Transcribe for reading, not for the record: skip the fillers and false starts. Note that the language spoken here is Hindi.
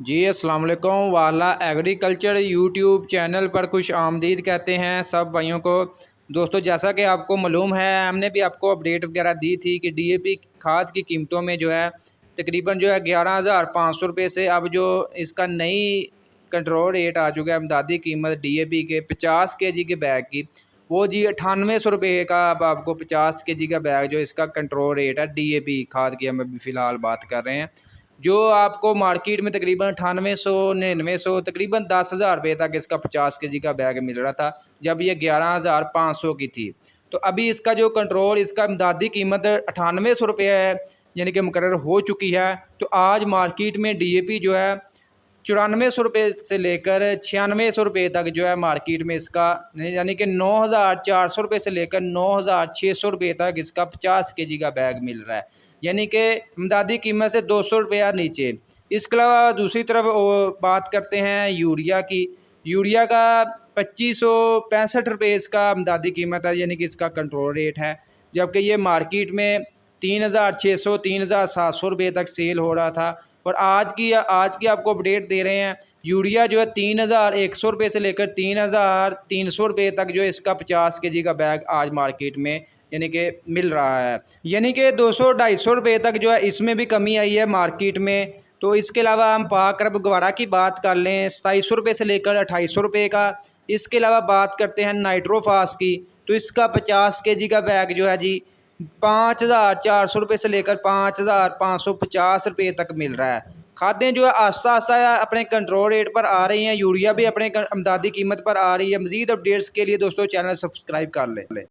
जी अस्सलाम वालेकुम। वाला एग्रीकल्चर यूट्यूब चैनल पर खुश आमदीद कहते हैं सब भाइयों को। दोस्तों, जैसा कि आपको मालूम है, हमने भी आपको अपडेट वगैरह दी थी कि डीएपी खाद की कीमतों में जो है तकरीबन जो है 11,500 रुपये से अब जो इसका नई कंट्रोल रेट आ चुका है इमदादी क़ीमत डीएपी के 50 kg के बैग की, वो जी 9800 रुपये का। अब आपको 50 kg का बैग जो इसका कंट्रोल रेट है डीएपी खाद की, हम अभी फ़िलहाल बात कर रहे हैं, जो आपको मार्केट में तकरीबन 9800 9900 तकरीबन 10,000 रुपये तक इसका 50 kg का बैग मिल रहा था, जब ये 11,500 की थी। तो अभी इसका जो कंट्रोल इसका इमदादी कीमत 9800 रुपये है, यानी कि मुकर्रर हो चुकी है। तो आज मार्केट में डीएपी जो है 9400 रुपये से लेकर 9600 रुपये तक जो है मार्केट में इसका, यानी कि 9,400 रुपये से लेकर 9,600 रुपये तक इसका 50 kg का बैग मिल रहा है, यानी कि इमदादी कीमत से 200 रुपया नीचे। इसके अलावा दूसरी तरफ बात करते हैं यूरिया की। यूरिया का 2565 रुपये इसका इमदादी कीमत है, यानी कि इसका कंट्रोल रेट है, जबकि ये मार्केट में 3,600 3,700 रुपये तक सेल हो रहा था। और आज की आपको अपडेट दे रहे हैं, यूरिया जो है 3,100 रुपये से लेकर 3,300 रुपये तक जो इसका 50 kg का बैग आज मार्केट में यानी कि मिल रहा है, यानी कि 200-250 रुपये तक जो है इसमें भी कमी आई है मार्केट में। तो इसके अलावा हम पाक अरब गवारा की बात कर लें, 2700 रुपये से लेकर 2800 रुपये का। इसके अलावा बात करते हैं नाइट्रोफास की, तो इसका 50 kg का बैग जो है जी 5,400 रुपये से लेकर 5,550 रुपये तक मिल रहा है। खादें जो है आस्ता आस्ता अपने कंट्रोल रेट पर आ रही हैं, यूरिया भी अपने इमदादी कीमत पर आ रही है। मज़ीद अपडेट्स के लिए दोस्तों चैनल सब्सक्राइब कर लें।